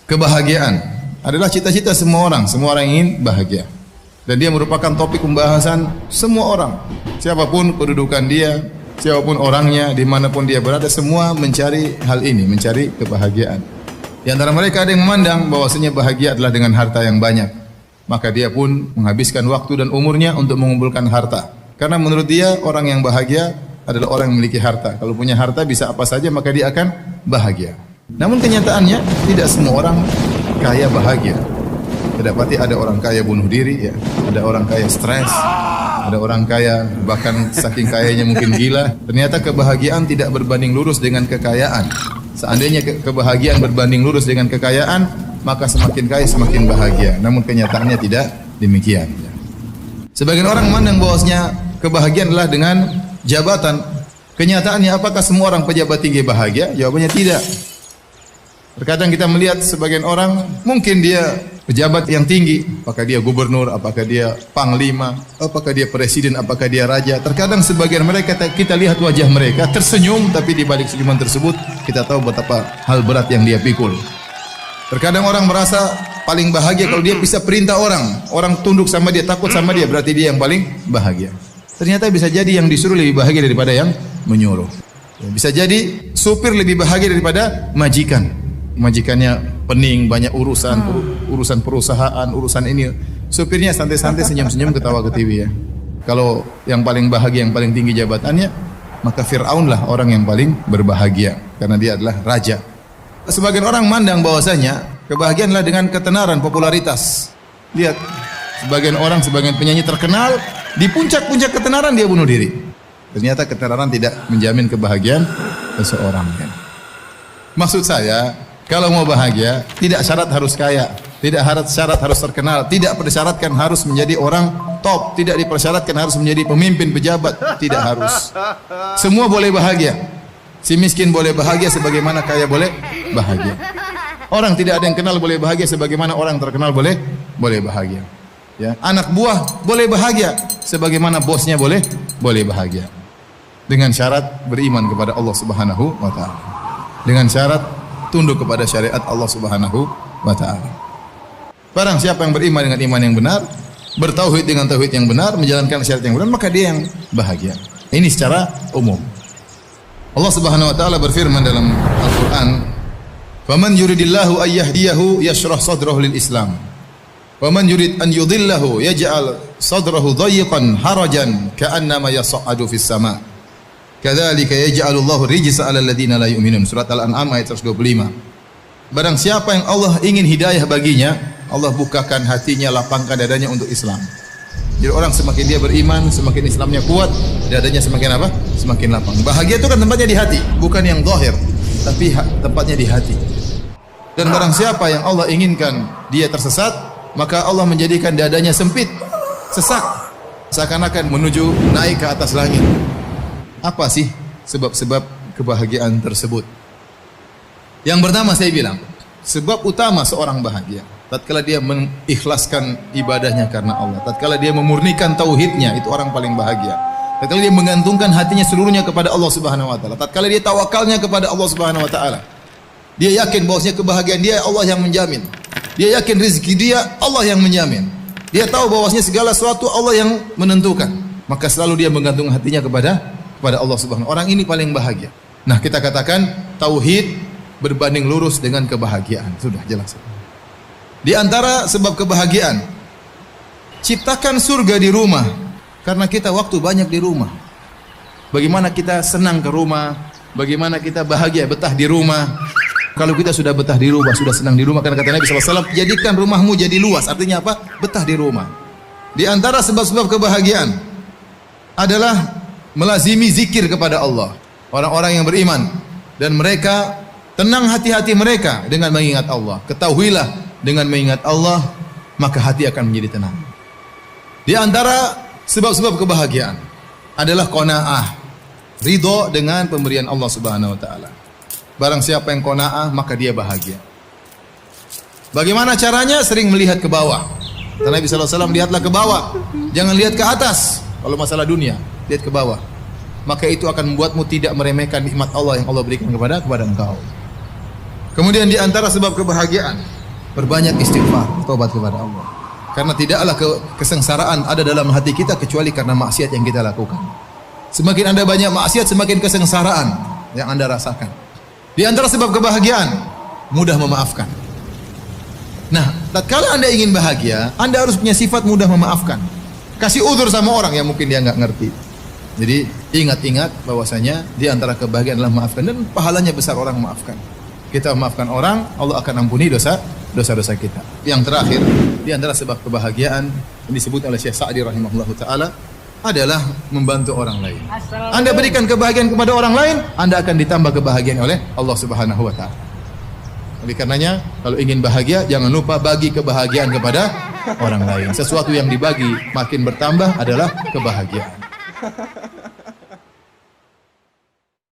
Kebahagiaan adalah cita-cita semua orang. Semua orang ingin bahagia. Dan dia merupakan topik pembahasan semua orang. Siapapun kedudukan dia, siapapun orangnya, dimanapun dia berada, semua mencari hal ini, mencari kebahagiaan. Di antara mereka ada yang memandang bahwasanya bahagia adalah dengan harta yang banyak. Maka dia pun menghabiskan waktu dan umurnya untuk mengumpulkan harta. Karena menurut dia orang yang bahagia adalah orang yang memiliki harta. Kalau punya harta bisa apa saja maka dia akan bahagia. Namun kenyataannya tidak semua orang kaya bahagia. Kedapati ada orang kaya bunuh diri, ya. Ada orang kaya stres, ada orang kaya bahkan saking kayanya mungkin gila. Ternyata kebahagiaan tidak berbanding lurus dengan kekayaan. Seandainya kebahagiaan berbanding lurus dengan kekayaan, maka semakin kaya semakin bahagia. Namun kenyataannya tidak demikian. Sebagian orang memandang bahwasanya kebahagiaan adalah dengan jabatan. Kenyataannya apakah semua orang pejabat tinggi bahagia? Jawabannya tidak. Terkadang kita melihat sebagian orang mungkin dia pejabat yang tinggi, apakah dia gubernur, apakah dia panglima, apakah dia presiden, apakah dia raja. Terkadang sebagian mereka kita lihat wajah mereka tersenyum, tapi di balik senyuman tersebut kita tahu betapa hal berat yang dia pikul. Terkadang orang merasa paling bahagia kalau dia bisa perintah orang, orang tunduk sama dia, takut sama dia, berarti dia yang paling bahagia. Ternyata bisa jadi yang disuruh lebih bahagia daripada yang menyuruh. Bisa jadi supir lebih bahagia daripada majikan. Majikannya pening, banyak urusan, urusan perusahaan, urusan ini. Supirnya santai-santai, senyum-senyum, ketawa ke TV ya. Kalau yang paling bahagia, yang paling tinggi jabatannya, maka Fir'aun lah orang yang paling berbahagia karena dia adalah raja. Sebagian orang mandang bahwasanya kebahagiaan adalah dengan ketenaran, popularitas. Lihat, sebagian orang, sebagian penyanyi terkenal, di puncak-puncak ketenaran dia bunuh diri. Ternyata ketenaran tidak menjamin kebahagiaan seseorang. Ya. Maksud saya, kalau mau bahagia, tidak syarat harus kaya, tidak syarat harus terkenal, tidak persyaratkan harus menjadi orang top, tidak dipersyaratkan harus menjadi pemimpin pejabat, tidak harus. Semua boleh bahagia. Si miskin boleh bahagia sebagaimana kaya boleh bahagia. Orang tidak ada yang kenal boleh bahagia sebagaimana orang terkenal boleh bahagia. Ya, anak buah boleh bahagia sebagaimana bosnya boleh bahagia. Dengan syarat beriman kepada Allah Subhanahu wa taala. Dengan syarat tunduk kepada syariat Allah Subhanahu wa taala. Barang siapa yang beriman dengan iman yang benar, bertauhid dengan tauhid yang benar, menjalankan syariat yang benar, maka dia yang bahagia. Ini secara umum. Allah Subhanahu wa taala berfirman dalam Al-Qur'an, "Faman yuridillahu ay yahdiyahu yashrah sadrahu lil Islam. Wa man yurid an yudhillahu yaj'al sadrahu dhayiqan harajan ka'annama yas'adu fis sama'. Kadzalika yaj'alullahu rijsa 'alal ladzina la yu'minun." Surat Al-An'am ayat 125. Barang siapa yang Allah ingin hidayah baginya, Allah bukakan hatinya, lapangkan dadanya untuk Islam. Jadi orang semakin dia beriman, semakin Islamnya kuat, dadanya semakin apa? Semakin lapang. Bahagia itu kan tempatnya di hati, bukan yang zahir, tapi tempatnya di hati. Dan barang siapa yang Allah inginkan dia tersesat, maka Allah menjadikan dadanya sempit, sesak, seakan-akan menuju naik ke atas langit. Apa sih sebab-sebab kebahagiaan tersebut? Yang pertama saya bilang, sebab utama seorang bahagia tatkala dia mengikhlaskan ibadahnya karena Allah, tatkala dia memurnikan tauhidnya, itu orang paling bahagia. Tatkala dia menggantungkan hatinya seluruhnya kepada Allah Subhanahu wa taala, tatkala dia tawakalnya kepada Allah Subhanahu wa taala. Dia yakin bahwasanya kebahagiaan dia Allah yang menjamin. Dia yakin rezeki dia Allah yang menjamin. Dia tahu bahwasanya segala sesuatu Allah yang menentukan. Maka selalu dia menggantung hatinya kepada Allah Subhanahu. Orang ini paling bahagia. Nah, kita katakan tauhid berbanding lurus dengan kebahagiaan. Sudah jelas. Di antara sebab kebahagiaan, ciptakan surga di rumah. Karena kita waktu banyak di rumah. Bagaimana kita senang ke rumah, bagaimana kita bahagia betah di rumah. Kalau kita sudah betah di rumah, sudah senang di rumah, karena kata Nabi SAW, jadikan rumahmu jadi luas. Artinya apa? Betah di rumah. Di antara sebab-sebab kebahagiaan adalah melazimi zikir kepada Allah. Orang-orang yang beriman dan mereka tenang hati-hati mereka dengan mengingat Allah. Ketahuilah, dengan mengingat Allah maka hati akan menjadi tenang. Di antara sebab-sebab kebahagiaan adalah qanaah, ridho dengan pemberian Allah Subhanahu wa taala. Barang siapa yang qanaah maka dia bahagia. Bagaimana caranya? Sering melihat ke bawah. Kata Nabi sallallahu alaihi wasallam, lihatlah ke bawah, jangan lihat ke atas. Kalau masalah dunia, lihat ke bawah. Maka itu akan membuatmu tidak meremehkan nikmat Allah yang Allah berikan kepada engkau. Kemudian di antara sebab kebahagiaan, berbanyak istighfar, tobat kepada Allah. Karena tidaklah kesengsaraan ada dalam hati kita kecuali karena maksiat yang kita lakukan. Semakin Anda banyak maksiat, semakin kesengsaraan yang Anda rasakan. Di antara sebab kebahagiaan, mudah memaafkan. Nah, tatkala Anda ingin bahagia, Anda harus punya sifat mudah memaafkan. Kasih udzur sama orang yang mungkin dia nggak ngerti. Jadi ingat-ingat bahwasanya di antara kebahagiaan adalah memaafkan, dan pahalanya besar orang memaafkan. Kita memaafkan orang, Allah akan ampuni dosa-dosa kita. Yang terakhir, di antara sebab kebahagiaan yang disebut oleh Syekh Sa'di rahimahullahu taala adalah membantu orang lain. Anda berikan kebahagiaan kepada orang lain, Anda akan ditambah kebahagiaan oleh Allah Subhanahu wa taala. Oleh karenanya, kalau ingin bahagia, jangan lupa bagi kebahagiaan kepada orang lain. Sesuatu yang dibagi makin bertambah adalah kebahagiaan.